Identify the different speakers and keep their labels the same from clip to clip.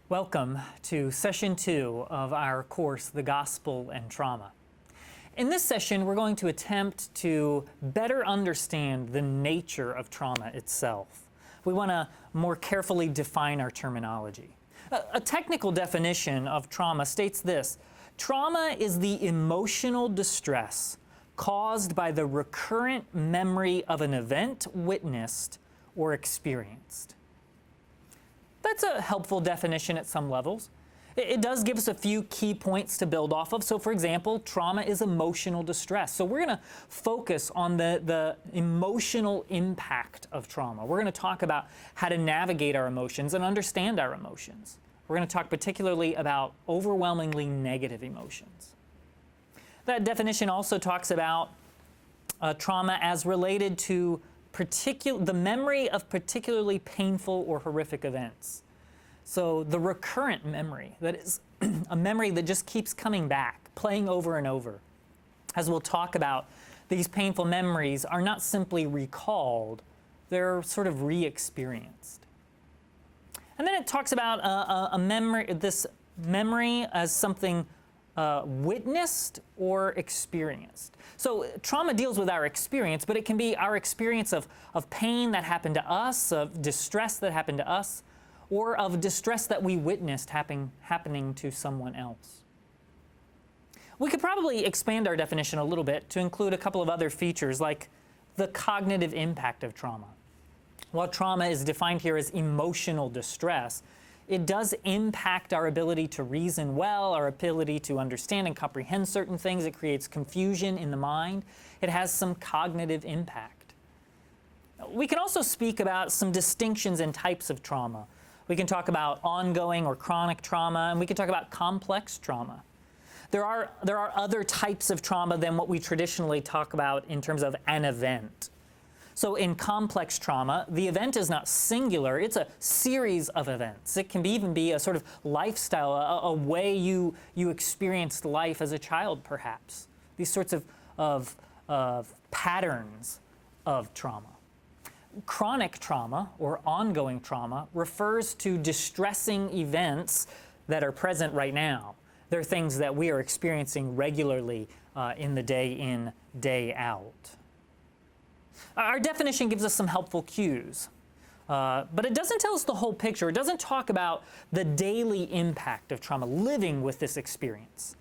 Speaker 1: Welcome to Session 2 of our course, The Gospel and Trauma. In this session, we're going to attempt to better understand the nature of trauma itself. We want to more carefully define our terminology. A technical definition of trauma states this: trauma is the emotional distress caused by the recurrent memory of an event witnessed or experienced. That's a helpful definition at some levels. It does give us a few key points to build off of. So for example, trauma is emotional distress. So we're going to focus on the emotional impact of trauma. We're going to talk about how to navigate our emotions and understand our emotions. We're going to talk particularly about overwhelmingly negative emotions. That definition also talks about trauma as related to the memory of particularly painful or horrific events. So the recurrent memory, that is a memory that just keeps coming back, playing over and over. As we'll talk about, these painful memories are not simply recalled, they're sort of re-experienced. And then it talks about this memory as something witnessed or experienced. So trauma deals with our experience, but it can be our experience of pain that happened to us, of distress that happened to us, or of distress that we witnessed happening to someone else. We could probably expand our definition a little bit to include a couple of other features like the cognitive impact of trauma. While trauma is defined here as emotional distress, it does impact our ability to reason well, our ability to understand and comprehend certain things. It creates confusion in the mind. It has some cognitive impact. We can also speak about some distinctions in types of trauma. We can talk about ongoing or chronic trauma, and we can talk about complex trauma. There are other types of trauma than what we traditionally talk about in terms of an event. So in complex trauma, the event is not singular, it's a series of events. It can even be a sort of lifestyle, a way you experienced life as a child, perhaps. These sorts of patterns of trauma. Chronic trauma, or ongoing trauma, refers to distressing events that are present right now. They're things that we are experiencing regularly in the day in, day out. Our definition gives us some helpful cues, but it doesn't tell us the whole picture. It doesn't talk about the daily impact of trauma, living with this experience.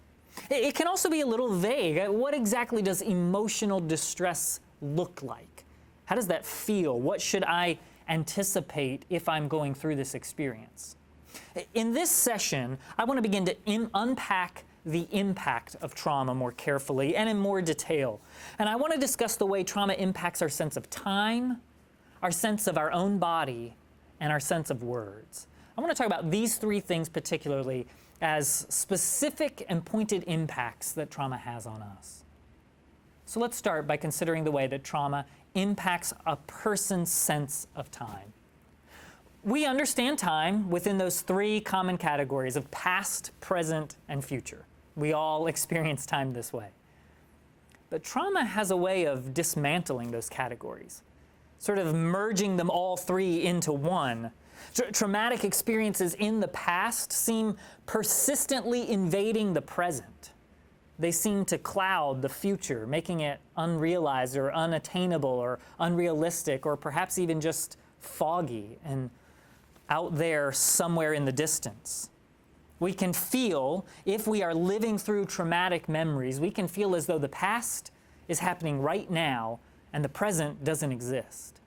Speaker 1: It can also be a little vague. What exactly does emotional distress look like? How does that feel? What should I anticipate if I'm going through this experience? In this session, I want to begin to unpack the impact of trauma more carefully and in more detail. And I want to discuss the way trauma impacts our sense of time, our sense of our own body, and our sense of words. I want to talk about these three things particularly as specific and pointed impacts that trauma has on us. So let's start by considering the way that trauma impacts a person's sense of time. We understand time within those three common categories of past, present, and future. We all experience time this way. But trauma has a way of dismantling those categories, sort of merging them all three into one. Traumatic experiences in the past seem persistently invading the present. They seem to cloud the future, making it unrealized or unattainable or unrealistic or perhaps even just foggy and out there somewhere in the distance. We can feel, if we are living through traumatic memories, we can feel as though the past is happening right now and the present doesn't exist.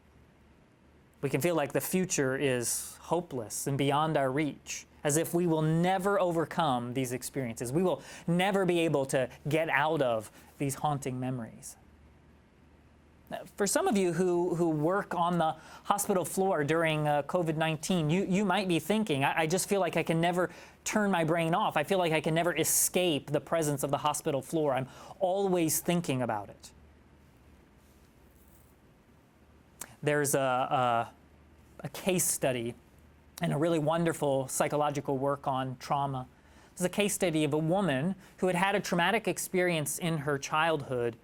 Speaker 1: We can feel like the future is hopeless and beyond our reach, as if we will never overcome these experiences. We will never be able to get out of these haunting memories. For some of you who work on the hospital floor during COVID-19, you might be thinking, I just feel like I can never turn my brain off. I feel like I can never escape the presence of the hospital floor. I'm always thinking about it. There's a case study and a really wonderful psychological work on trauma. There's a case study of a woman who had had a traumatic experience in her childhood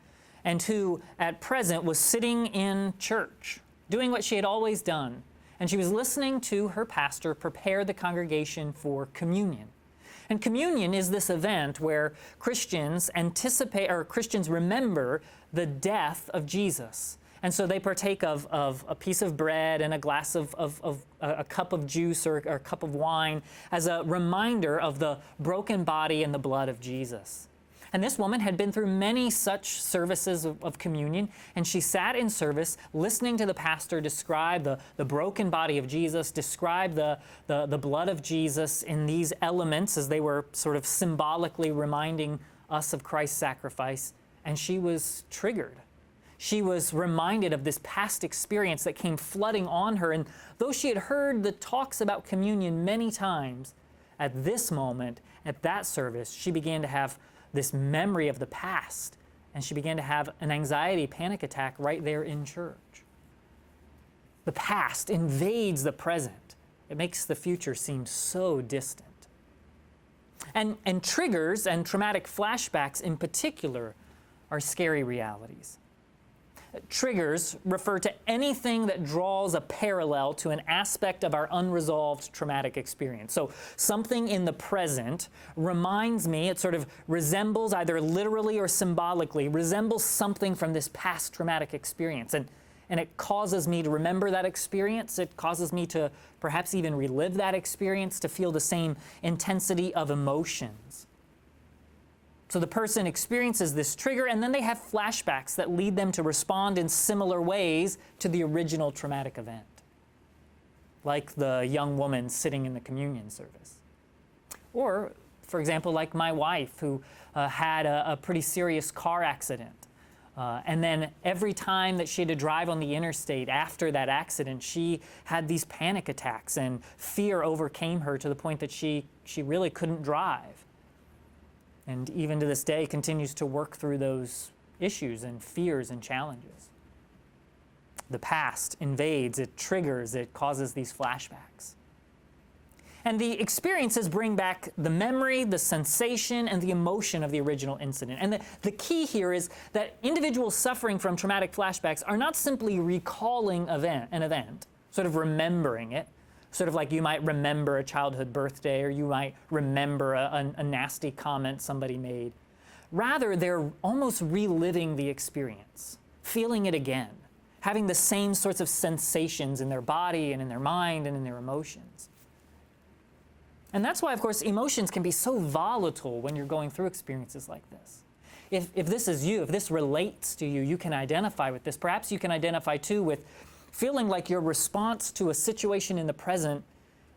Speaker 1: and who, at present, was sitting in church, doing what she had always done, and she was listening to her pastor prepare the congregation for communion. And communion is this event where Christians remember the death of Jesus. And so they partake of a piece of bread and a glass of a cup of juice or a cup of wine as a reminder of the broken body and the blood of Jesus. And this woman had been through many such services of communion, and she sat in service listening to the pastor describe the broken body of Jesus, describe the blood of Jesus in these elements as they were sort of symbolically reminding us of Christ's sacrifice, and she was triggered. She was reminded of this past experience that came flooding on her, and though she had heard the talks about communion many times, at this moment, at that service, she began to have this memory of the past, and she began to have an anxiety panic attack right there in church. The past invades the present. It makes the future seem so distant. And triggers and traumatic flashbacks in particular are scary realities. Triggers refer to anything that draws a parallel to an aspect of our unresolved traumatic experience. So something in the present reminds me, it sort of resembles, either literally or symbolically, resembles something from this past traumatic experience. And it causes me to remember that experience. It causes me to perhaps even relive that experience, to feel the same intensity of emotions. So the person experiences this trigger, and then they have flashbacks that lead them to respond in similar ways to the original traumatic event, like the young woman sitting in the communion service. Or, for example, like my wife, who had a pretty serious car accident. And then every time that she had to drive on the interstate after that accident, she had these panic attacks, and fear overcame her to the point that she really couldn't drive. And even to this day continues to work through those issues and fears and challenges. The past invades, it triggers, it causes these flashbacks. And the experiences bring back the memory, the sensation, and the emotion of the original incident. And the key here is that individuals suffering from traumatic flashbacks are not simply recalling an event, sort of remembering it, sort of like you might remember a childhood birthday, or you might remember a nasty comment somebody made. Rather, they're almost reliving the experience, feeling it again, having the same sorts of sensations in their body and in their mind and in their emotions. And that's why, of course, emotions can be so volatile when you're going through experiences like this. If this is you, if this relates to you, you can identify with this. Perhaps you can identify, too, with feeling like your response to a situation in the present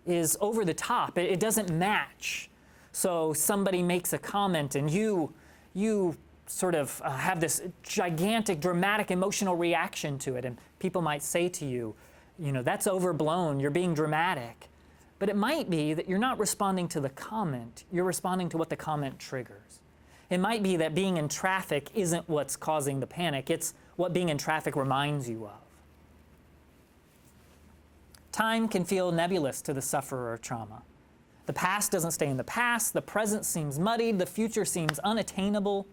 Speaker 1: is over the top. It doesn't match. So somebody makes a comment, and you sort of have this gigantic, dramatic, emotional reaction to it. And people might say to you, that's overblown, you're being dramatic. But it might be that you're not responding to the comment, you're responding to what the comment triggers. It might be that being in traffic isn't what's causing the panic, it's what being in traffic reminds you of. Time can feel nebulous to the sufferer of trauma. The past doesn't stay in the past, the present seems muddied, the future seems unattainable.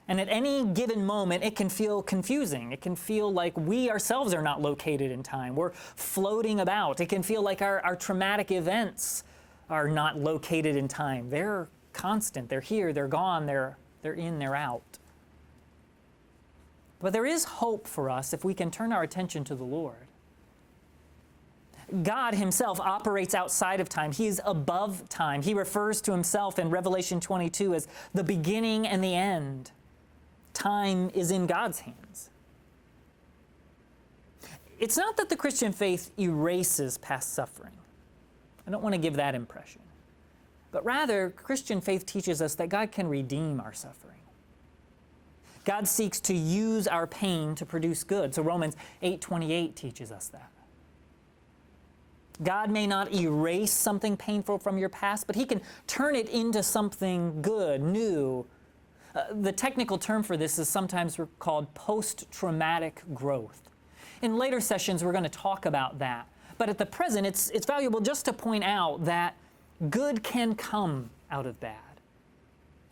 Speaker 1: And at any given moment, it can feel confusing. It can feel like we ourselves are not located in time. We're floating about. It can feel like our traumatic events are not located in time. They're constant. They're here, they're gone, they're in, they're out. But there is hope for us if we can turn our attention to the Lord. God himself operates outside of time. He is above time. He refers to himself in Revelation 22 as the beginning and the end. Time is in God's hands. It's not that the Christian faith erases past suffering. I don't want to give that impression. But rather, Christian faith teaches us that God can redeem our suffering. God seeks to use our pain to produce good. So Romans 8:28 teaches us that. God may not erase something painful from your past, but he can turn it into something good, new. The technical term for this is sometimes called post-traumatic growth. In later sessions, we're going to talk about that. But at the present, it's valuable just to point out that good can come out of bad.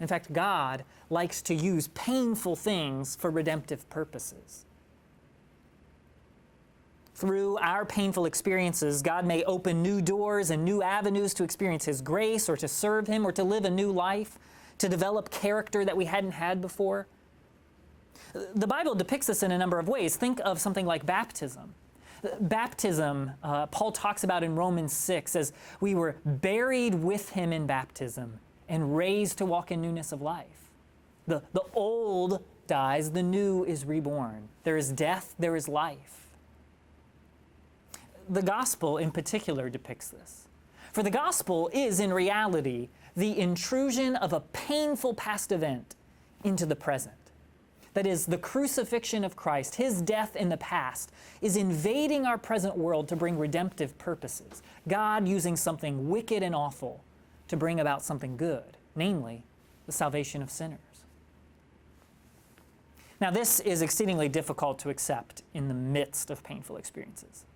Speaker 1: In fact, God likes to use painful things for redemptive purposes. Through our painful experiences, God may open new doors and new avenues to experience His grace or to serve Him or to live a new life, to develop character that we hadn't had before. The Bible depicts this in a number of ways. Think of something like baptism. Baptism, Paul talks about in Romans 6, as we were buried with Him in baptism and raised to walk in newness of life. The old dies, the new is reborn. There is death, there is life. The gospel in particular depicts this. For the gospel is in reality the intrusion of a painful past event into the present. That is, the crucifixion of Christ, His death in the past, is invading our present world to bring redemptive purposes. God using something wicked and awful to bring about something good, namely the salvation of sinners. Now, this is exceedingly difficult to accept in the midst of painful experiences.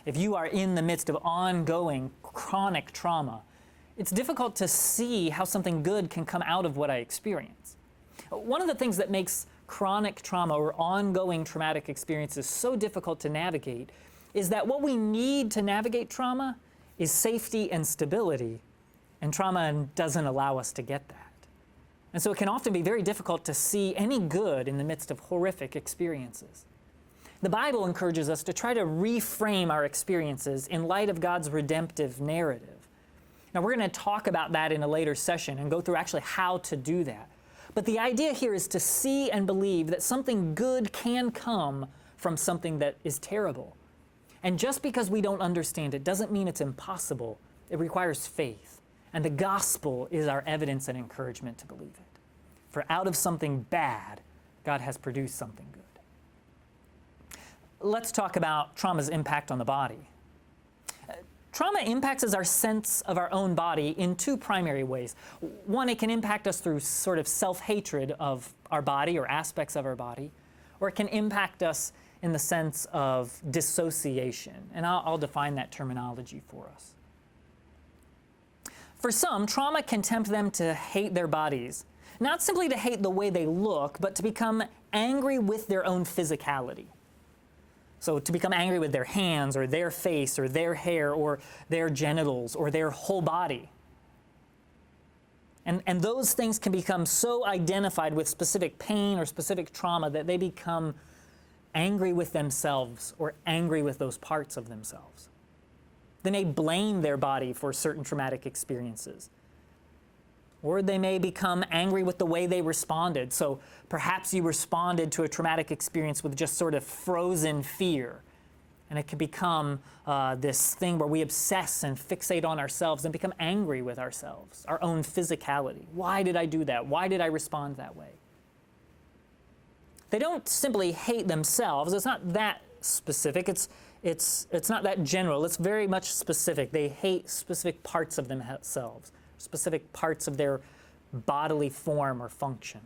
Speaker 1: If you are in the midst of ongoing chronic trauma, it's difficult to see how something good can come out of what I experience. One of the things that makes chronic trauma or ongoing traumatic experiences so difficult to navigate is that what we need to navigate trauma is safety and stability, and trauma doesn't allow us to get that. And so it can often be very difficult to see any good in the midst of horrific experiences. The Bible encourages us to try to reframe our experiences in light of God's redemptive narrative. Now, we're going to talk about that in a later session and go through actually how to do that. But the idea here is to see and believe that something good can come from something that is terrible. And just because we don't understand it doesn't mean it's impossible. It requires faith. And the gospel is our evidence and encouragement to believe it. For out of something bad, God has produced something good. Let's talk about trauma's impact on the body. Trauma impacts our sense of our own body in two primary ways. One, it can impact us through sort of self-hatred of our body or aspects of our body, or it can impact us in the sense of dissociation. And I'll define that terminology for us. For some, trauma can tempt them to hate their bodies, not simply to hate the way they look, but to become angry with their own physicality. So to become angry with their hands or their face or their hair or their genitals or their whole body. And those things can become so identified with specific pain or specific trauma that they become angry with themselves or angry with those parts of themselves. They may blame their body for certain traumatic experiences. Or they may become angry with the way they responded. So perhaps you responded to a traumatic experience with just sort of frozen fear. And it can become this thing where we obsess and fixate on ourselves and become angry with ourselves, our own physicality. Why did I do that? Why did I respond that way? They don't simply hate themselves. It's not that specific. It's not that general. It's very much specific. They hate specific parts of themselves, specific parts of their bodily form or function.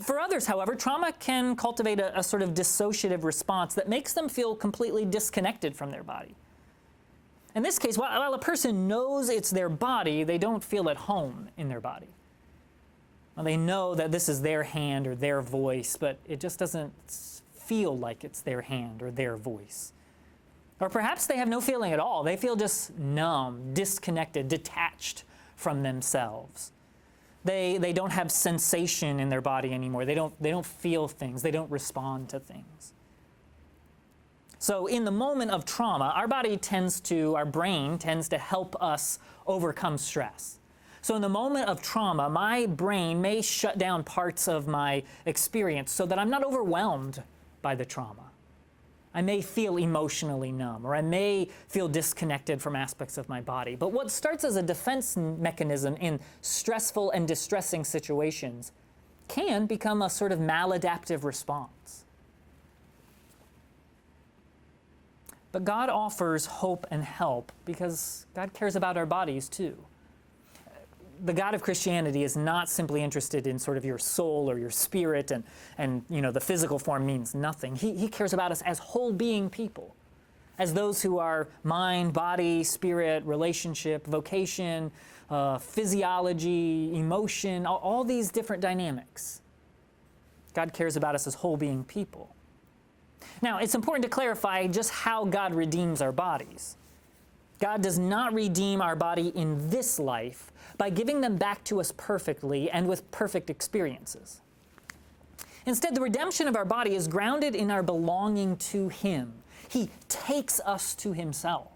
Speaker 1: For others, however, trauma can cultivate a sort of dissociative response that makes them feel completely disconnected from their body. In this case, while a person knows it's their body, they don't feel at home in their body. Well, they know that this is their hand or their voice, but it just doesn't feel like it's their hand or their voice. Or perhaps they have no feeling at all. They feel just numb, disconnected, detached from themselves. They don't have sensation in their body anymore. They don't feel things. They don't respond to things. So in the moment of trauma, our brain tends to help us overcome stress. So in the moment of trauma, my brain may shut down parts of my experience so that I'm not overwhelmed by the trauma. I may feel emotionally numb, or I may feel disconnected from aspects of my body. But what starts as a defense mechanism in stressful and distressing situations can become a sort of maladaptive response. But God offers hope and help because God cares about our bodies too. The God of Christianity is not simply interested in sort of your soul or your spirit, and the physical form means nothing. He cares about us as whole being people, as those who are mind, body, spirit, relationship, vocation, physiology, emotion, all these different dynamics. God cares about us as whole being people. Now, it's important to clarify just how God redeems our bodies. God does not redeem our body in this life by giving them back to us perfectly and with perfect experiences. Instead, the redemption of our body is grounded in our belonging to Him. He takes us to Himself.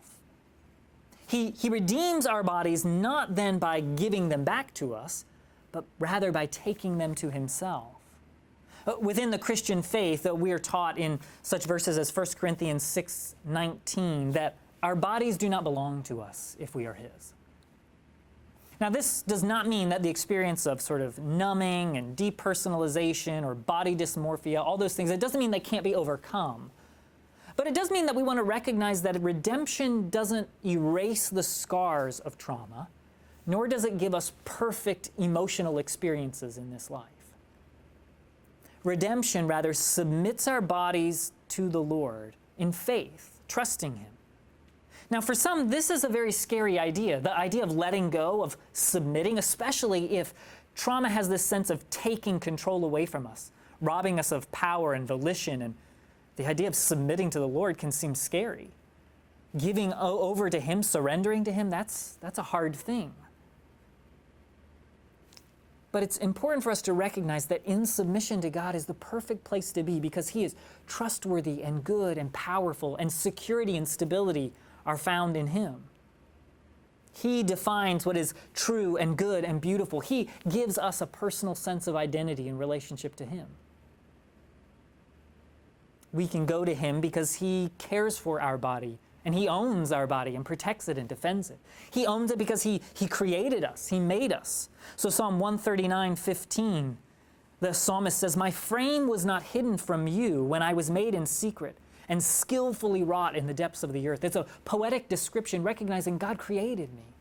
Speaker 1: He redeems our bodies not then by giving them back to us, but rather by taking them to Himself. Within the Christian faith, we are taught in such verses as 1 Corinthians 6:19 that our bodies do not belong to us if we are His. Now, this does not mean that the experience of sort of numbing and depersonalization or body dysmorphia, all those things, it doesn't mean they can't be overcome. But it does mean that we want to recognize that redemption doesn't erase the scars of trauma, nor does it give us perfect emotional experiences in this life. Redemption, rather, submits our bodies to the Lord in faith, trusting Him. Now, for some, this is a very scary idea, the idea of letting go, of submitting, especially if trauma has this sense of taking control away from us, robbing us of power and volition, and the idea of submitting to the Lord can seem scary. Giving over to Him, surrendering to Him, that's a hard thing. But it's important for us to recognize that in submission to God is the perfect place to be because He is trustworthy and good and powerful, and security and stability are found in Him. He defines what is true and good and beautiful. He gives us a personal sense of identity in relationship to Him. We can go to Him because He cares for our body, and He owns our body and protects it and defends it. He owns it because He created us. He made us. So Psalm 139:15, the psalmist says, "My frame was not hidden from you when I was made in secret and skillfully wrought in the depths of the earth." It's a poetic description recognizing God created me.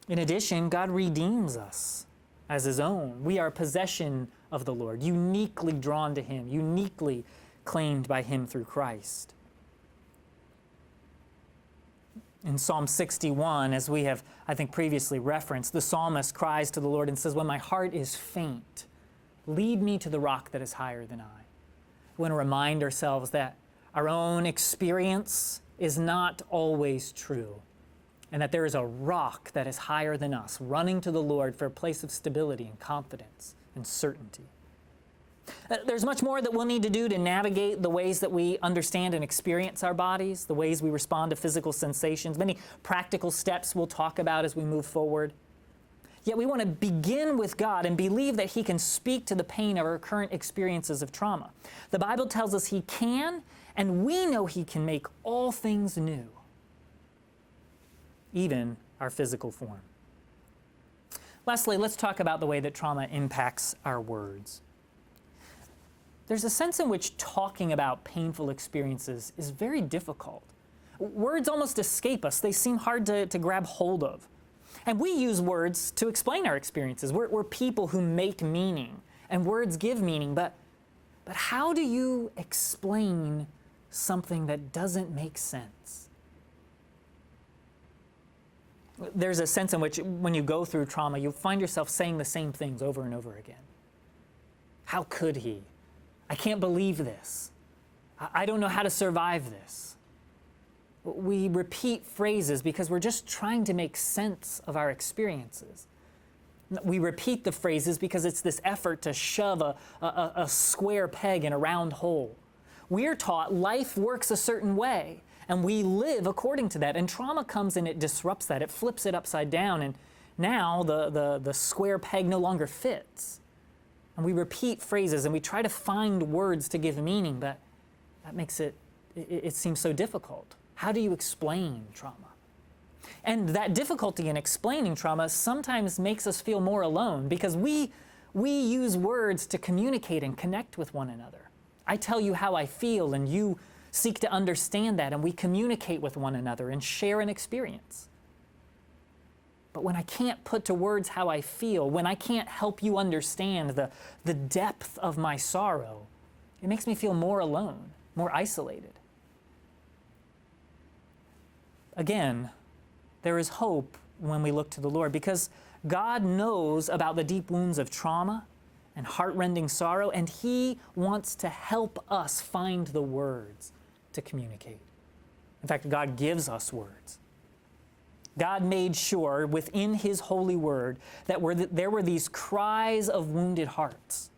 Speaker 1: In addition, God redeems us as His own. We are a possession of the Lord, uniquely drawn to Him, uniquely claimed by Him through Christ. In Psalm 61, as we have, I think, previously referenced, the psalmist cries to the Lord and says, "When my heart is faint, lead me to the rock that is higher than I." We want to remind ourselves that our own experience is not always true, and that there is a rock that is higher than us, running to the Lord for a place of stability and confidence and certainty. There's much more that we'll need to do to navigate the ways that we understand and experience our bodies, the ways we respond to physical sensations, many practical steps we'll talk about as we move forward. Yet we want to begin with God and believe that He can speak to the pain of our current experiences of trauma. The Bible tells us He can, and we know He can make all things new, even our physical form. Lastly, let's talk about the way that trauma impacts our words. There's a sense in which talking about painful experiences is very difficult. Words almost escape us. They seem hard to grab hold of. And we use words to explain our experiences. We're people who make meaning, and words give meaning. But how do you explain something that doesn't make sense? There's a sense in which when you go through trauma, you find yourself saying the same things over and over again. How could he? I can't believe this. I don't know how to survive this. We repeat phrases because we're just trying to make sense of our experiences. We repeat the phrases because it's this effort to shove a square peg in a round hole. We're taught life works a certain way, and we live according to that. And trauma comes and it disrupts that. It flips it upside down, and now the square peg no longer fits. And we repeat phrases, and we try to find words to give meaning, but that makes it seems so difficult. How do you explain trauma? And that difficulty in explaining trauma sometimes makes us feel more alone because we use words to communicate and connect with one another. I tell you how I feel, and you seek to understand that, and we communicate with one another and share an experience. But when I can't put to words how I feel, when I can't help you understand the depth of my sorrow, it makes me feel more alone, more isolated. Again, there is hope when we look to the Lord because God knows about the deep wounds of trauma, and heart-rending sorrow, and he wants to help us find the words to communicate. In fact, God gives us words. God made sure within his holy word that there were these cries of wounded hearts.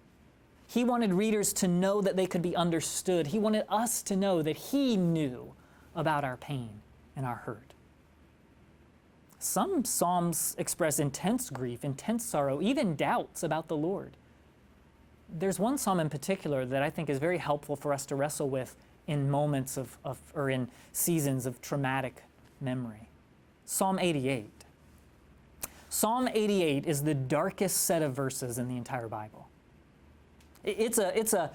Speaker 1: He wanted readers to know that they could be understood. He wanted us to know that he knew about our pain and our hurt. Some psalms express intense grief, intense sorrow, even doubts about the Lord. There's one psalm in particular that I think is very helpful for us to wrestle with in moments or in seasons of traumatic memory. Psalm 88. Psalm 88 is the darkest set of verses in the entire Bible. It's a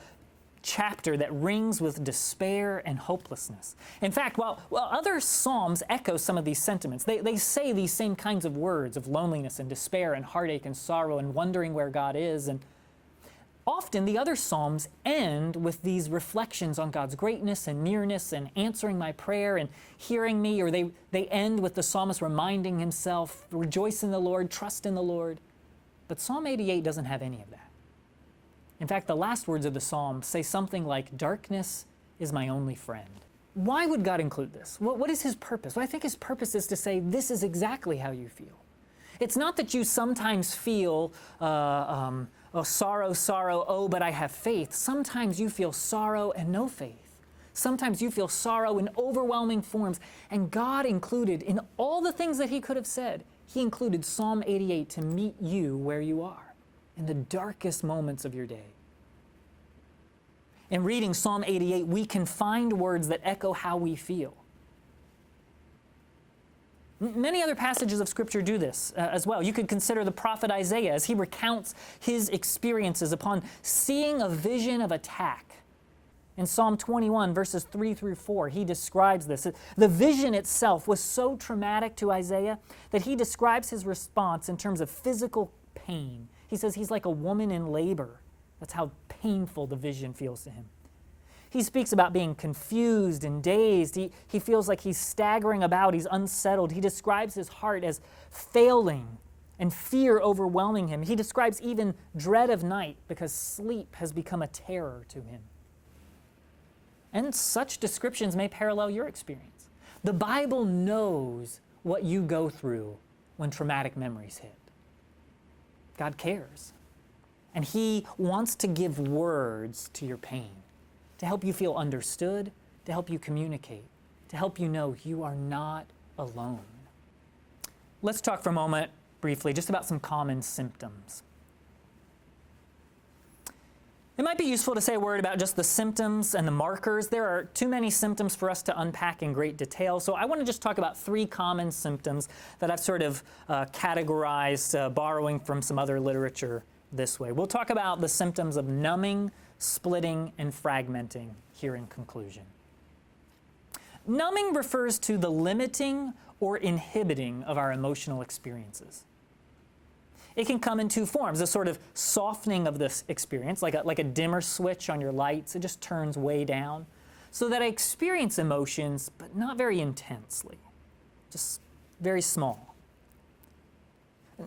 Speaker 1: chapter that rings with despair and hopelessness. In fact, while other psalms echo some of these sentiments, they say these same kinds of words of loneliness and despair and heartache and sorrow and wondering where God is, and often the other psalms end with these reflections on God's greatness and nearness and answering my prayer and hearing me, or they end with the psalmist reminding himself, rejoice in the Lord, trust in the Lord. But Psalm 88 doesn't have any of that. In fact, the last words of the psalm say something like, darkness is my only friend. Why would God include this? What is his purpose? Well, I think his purpose is to say, this is exactly how you feel. It's not that you sometimes feel, oh, sorrow, sorrow, oh, but I have faith. Sometimes you feel sorrow and no faith. Sometimes you feel sorrow in overwhelming forms. And God included, in all the things that he could have said, he included Psalm 88 to meet you where you are, in the darkest moments of your day. In reading Psalm 88, we can find words that echo how we feel. Many other passages of Scripture do this as well. You could consider the prophet Isaiah as he recounts his experiences upon seeing a vision of attack. In Psalm 21, verses 3 through 4, he describes this. The vision itself was so traumatic to Isaiah that he describes his response in terms of physical pain. He says he's like a woman in labor. That's how painful the vision feels to him. He speaks about being confused and dazed. He feels like he's staggering about. He's unsettled. He describes his heart as failing and fear overwhelming him. He describes even dread of night because sleep has become a terror to him. And such descriptions may parallel your experience. The Bible knows what you go through when traumatic memories hit. God cares. And he wants to give words to your pain, to help you feel understood, to help you communicate, to help you know you are not alone. Let's talk for a moment, briefly, just about some common symptoms. It might be useful to say a word about just the symptoms and the markers. There are too many symptoms for us to unpack in great detail, so I want to just talk about 3 common symptoms that I've sort of categorized, borrowing from some other literature this way. We'll talk about the symptoms of numbing, splitting, and fragmenting here in conclusion. Numbing refers to the limiting or inhibiting of our emotional experiences. It can come in 2 forms, a sort of softening of this experience, like a dimmer switch on your lights. It just turns way down, so that I experience emotions, but not very intensely, just very small.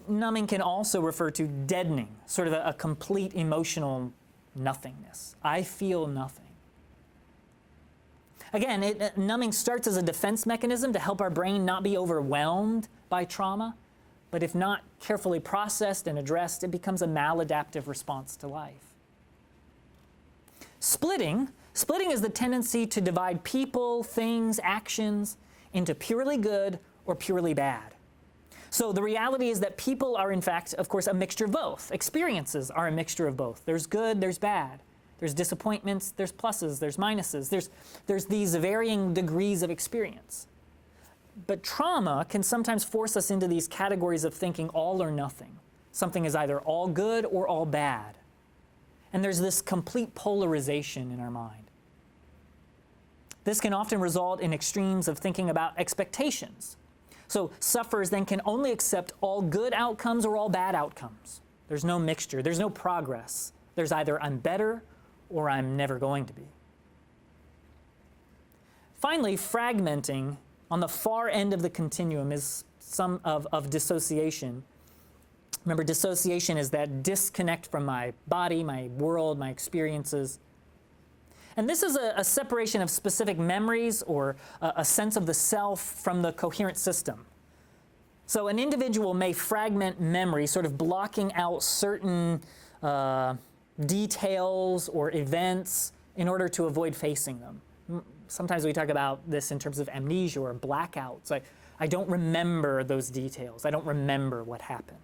Speaker 1: Numbing can also refer to deadening, sort of a complete emotional nothingness. I feel nothing. Again, numbing starts as a defense mechanism to help our brain not be overwhelmed by trauma, but if not carefully processed and addressed, it becomes a maladaptive response to life. Splitting is the tendency to divide people, things, actions into purely good or purely bad. So the reality is that people are, in fact, of course, a mixture of both. Experiences are a mixture of both. There's good, there's bad. There's disappointments, there's pluses, there's minuses. There's these varying degrees of experience. But trauma can sometimes force us into these categories of thinking all or nothing. Something is either all good or all bad. And there's this complete polarization in our mind. This can often result in extremes of thinking about expectations. So sufferers then can only accept all good outcomes or all bad outcomes. There's no mixture. There's no progress. There's either I'm better or I'm never going to be. Finally, fragmenting on the far end of the continuum is some of dissociation. Remember, dissociation is that disconnect from my body, my world, my experiences. And this is a separation of specific memories or a sense of the self from the coherent system. So an individual may fragment memory, sort of blocking out certain details or events in order to avoid facing them. Sometimes we talk about this in terms of amnesia or blackouts. I don't remember those details. I don't remember what happened.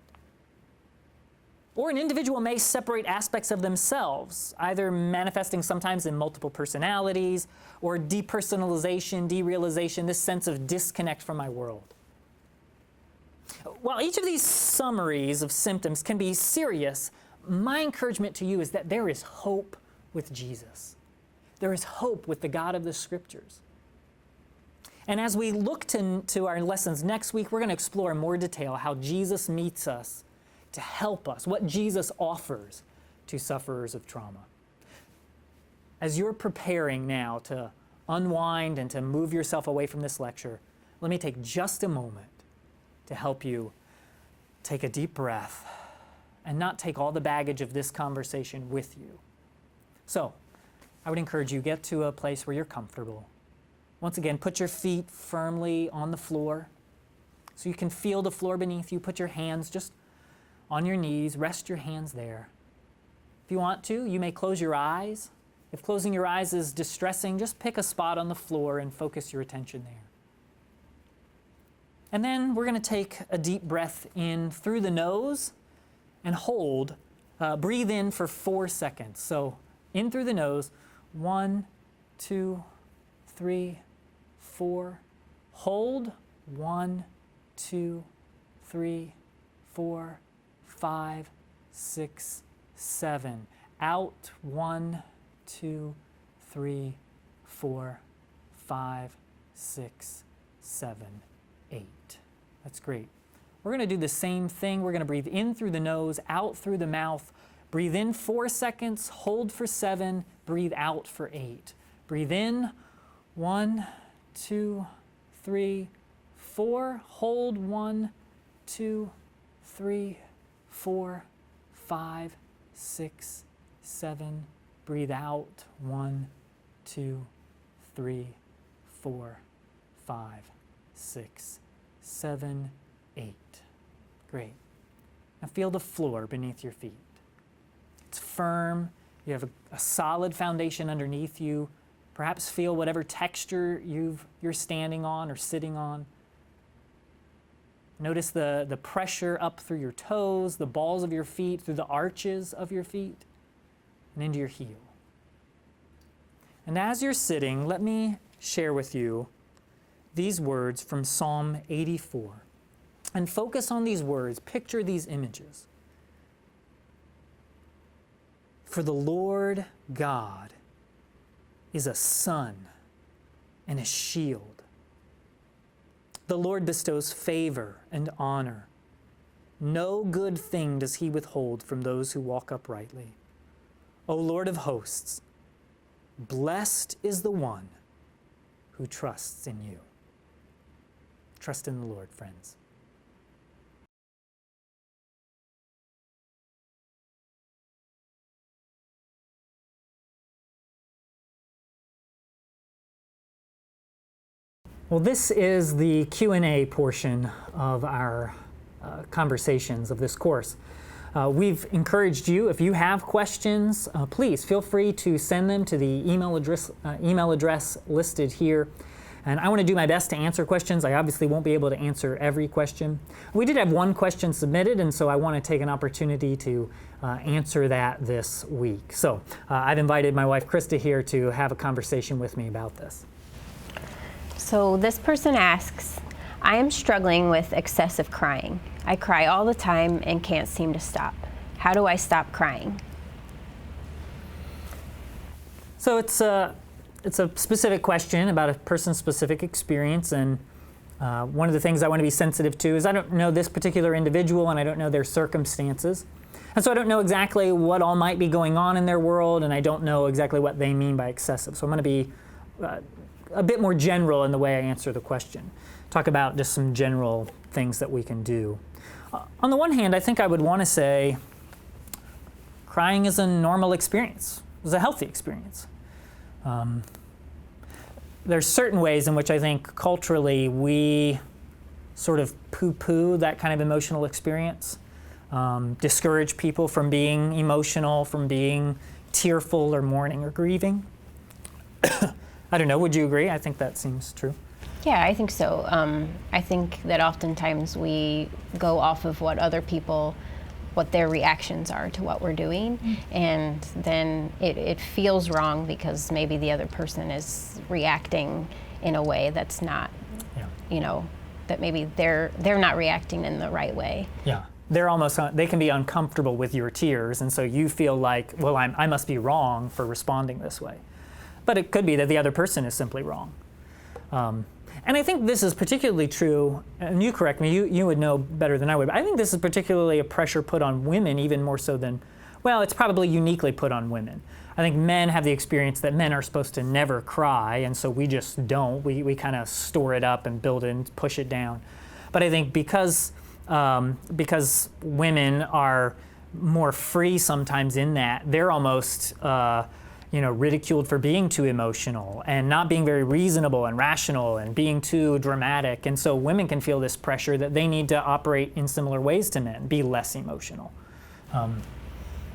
Speaker 1: Or an individual may separate aspects of themselves, either manifesting sometimes in multiple personalities or depersonalization, derealization, this sense of disconnect from my world. While each of these summaries of symptoms can be serious, my encouragement to you is that there is hope with Jesus. There is hope with the God of the Scriptures. And as we look to our lessons next week, we're going to explore in more detail how Jesus meets us to help us, what Jesus offers to sufferers of trauma. As you're preparing now to unwind and to move yourself away from this lecture, let me take just a moment to help you take a deep breath and not take all the baggage of this conversation with you. So, I would encourage you, get to a place where you're comfortable. Once again, put your feet firmly on the floor so you can feel the floor beneath you. Put your hands just on your knees. Rest your hands there. If you want to, you may close your eyes. If closing your eyes is distressing, just pick a spot on the floor and focus your attention there. And then we're going to take a deep breath in through the nose and hold. Breathe in for 4 seconds. So in through the nose, 1, 2, 3, 4. Hold, 1, 2, 3, 4, 5, 6, 7. Out, 1, 2, 3, 4, 5, 6, 7, 8. That's great. We're going to do the same thing. We're going to breathe in through the nose, out through the mouth. Breathe in 4 seconds, hold for 7, breathe out for 8. Breathe in, 1, 2, 3, 4. Hold, 1, 2, 3, 4, 5, 6, 7. Breathe out, 1, 2, 3, 4, 5, 6, 7, 8. Great. Now feel the floor beneath your feet. It's firm. You have a solid foundation underneath you. Perhaps feel whatever texture you're standing on or sitting on. Notice the pressure up through your toes, the balls of your feet, through the arches of your feet, and into your heel. And as you're sitting, let me share with you these words from Psalm 84. And focus on these words, picture these images. For the Lord God is a sun and a shield. The Lord bestows favor and honor. No good thing does he withhold from those who walk uprightly. O Lord of hosts, blessed is the one who trusts in you. Trust in the Lord, friends. Well, this is the Q&A portion of our conversations of this course. We've encouraged you, if you have questions, please feel free to send them to the email address listed here. And I want to do my best to answer questions. I obviously won't be able to answer every question. We did have one question submitted, and so I want to take an opportunity to answer that this week. So I've invited my wife Krista here to have a conversation with me about this.
Speaker 2: So this person asks, I am struggling with excessive crying. I cry all the time and can't seem to stop. How do I stop crying?
Speaker 1: So it's a specific question about a person's specific experience, and one of the things I want to be sensitive to is I don't know this particular individual and I don't know their circumstances. And so I don't know exactly what all might be going on in their world, and I don't know exactly what they mean by excessive. So I'm going to be a bit more general in the way I answer the question. Talk about just some general things that we can do. On the one hand, I think I would want to say crying is a normal experience. It's a healthy experience. There's certain ways in which I think culturally we sort of poo-poo that kind of emotional experience, discourage people from being emotional, from being tearful or mourning or grieving. I don't know, would you agree? I think that seems true.
Speaker 2: Yeah, I think so. I think that oftentimes we go off of what other people, what their reactions are to what we're doing, and then it feels wrong because maybe the other person is reacting in a way that's not, that maybe they're not reacting in the right way.
Speaker 1: Yeah. They can be uncomfortable with your tears, and so you feel like, well, I must be wrong for responding this way. But it could be that the other person is simply wrong. And I think this is particularly true, and you correct me, you would know better than I would, but I think this is particularly a pressure put on women even more so than, well, it's probably uniquely put on women. I think men have the experience that men are supposed to never cry, and so we just don't. We kind of store it up and build it and push it down. But I think because women are more free sometimes in that, they're almost ridiculed for being too emotional and not being very reasonable and rational and being too dramatic. And so women can feel this pressure that they need to operate in similar ways to men, be less emotional.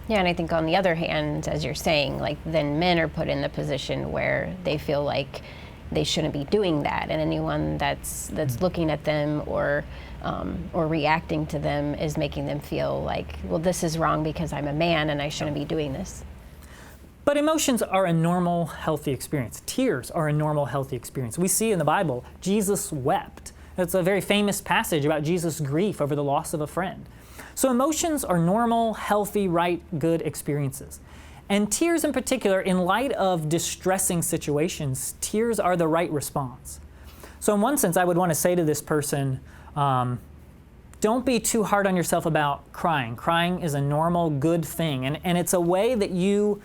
Speaker 2: Yeah, and I think on the other hand, as you're saying, like then men are put in the position where they feel like they shouldn't be doing that, and anyone that's looking at them or reacting to them is making them feel like, well, this is wrong because I'm a man and I shouldn't be doing this.
Speaker 1: But emotions are a normal, healthy experience. Tears are a normal, healthy experience. We see in the Bible, Jesus wept. That's a very famous passage about Jesus' grief over the loss of a friend. So emotions are normal, healthy, right, good experiences. And tears in particular, in light of distressing situations, tears are the right response. So in one sense, I would want to say to this person, don't be too hard on yourself about crying. Crying is a normal, good thing. And it's a way that you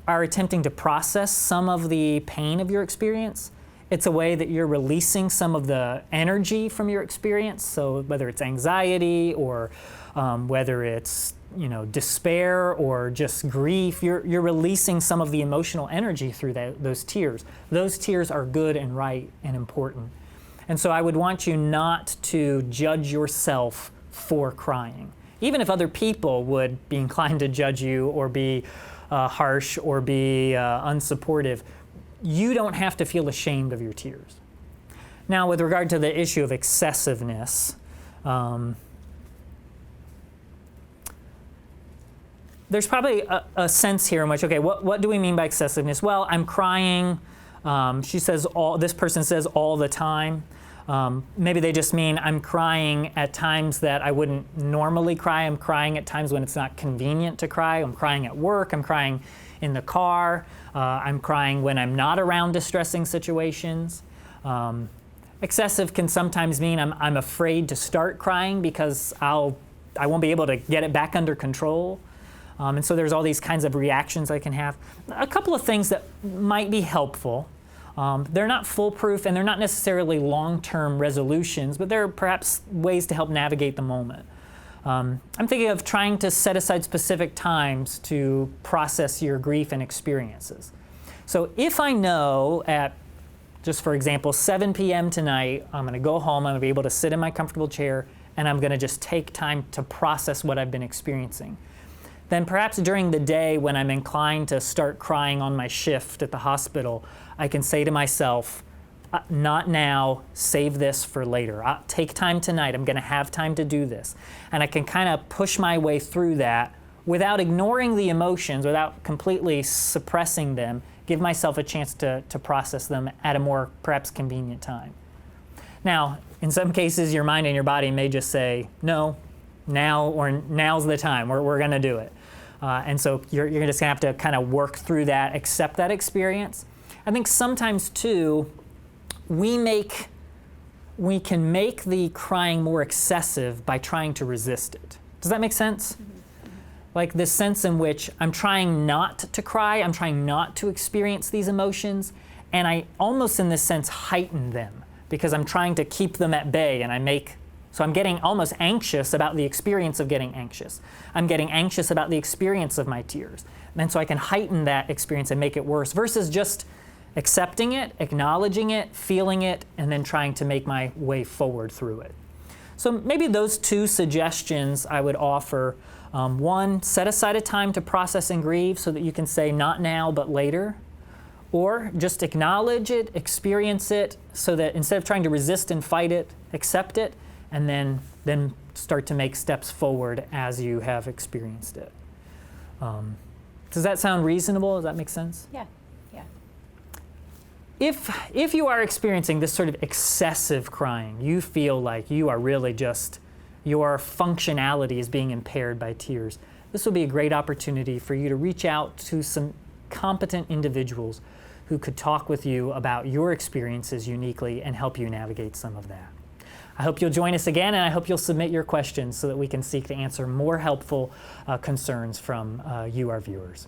Speaker 1: are attempting to process some of the pain of your experience. It's a way that you're releasing some of the energy from your experience. So whether it's anxiety or whether it's despair or just grief, you're releasing some of the emotional energy through those tears. Those tears are good and right and important. And so I would want you not to judge yourself for crying. Even if other people would be inclined to judge you or be harsh or be unsupportive, you don't have to feel ashamed of your tears. Now, with regard to the issue of excessiveness, there's probably a sense here in which, okay, what do we mean by excessiveness? Well, I'm crying, this person says all the time. Maybe they just mean I'm crying at times that I wouldn't normally cry. I'm crying at times when it's not convenient to cry. I'm crying at work. I'm crying in the car. I'm crying when I'm not around distressing situations. Excessive can sometimes mean I'm afraid to start crying because I won't be able to get it back under control. And so there's all these kinds of reactions I can have. A couple of things that might be helpful. They're not foolproof and they're not necessarily long-term resolutions, but they're perhaps ways to help navigate the moment. I'm thinking of trying to set aside specific times to process your grief and experiences. So if I know at, just for example, 7 p.m. tonight, I'm going to go home, I'm going to be able to sit in my comfortable chair, and I'm going to just take time to process what I've been experiencing. Then perhaps during the day when I'm inclined to start crying on my shift at the hospital, I can say to myself, not now, save this for later. I'll take time tonight, I'm going to have time to do this. And I can kind of push my way through that without ignoring the emotions, without completely suppressing them, give myself a chance to process them at a more perhaps convenient time. Now, in some cases, your mind and your body may just say, no, now or now's the time, we're going to do it. And so you're just going to have to kind of work through that, accept that experience. I think sometimes, too, we can make the crying more excessive by trying to resist it. Does that make sense? Mm-hmm. Like this sense in which I'm trying not to cry, I'm trying not to experience these emotions, and I almost in this sense heighten them because I'm trying to keep them at bay, and I make So I'm getting almost anxious about the experience of getting anxious. I'm getting anxious about the experience of my tears. And so I can heighten that experience and make it worse versus just accepting it, acknowledging it, feeling it, and then trying to make my way forward through it. So maybe those two suggestions I would offer. One, set aside a time to process and grieve so that you can say not now but later. Or just acknowledge it, experience it, so that instead of trying to resist and fight it, accept it, and then start to make steps forward as you have experienced it. Does that sound reasonable? Does that make sense?
Speaker 2: Yeah.
Speaker 1: If you are experiencing this sort of excessive crying, you feel like you are really just, your functionality is being impaired by tears, this will be a great opportunity for you to reach out to some competent individuals who could talk with you about your experiences uniquely and help you navigate some of that. I hope you'll join us again, and I hope you'll submit your questions so that we can seek to answer more helpful concerns from you, our viewers.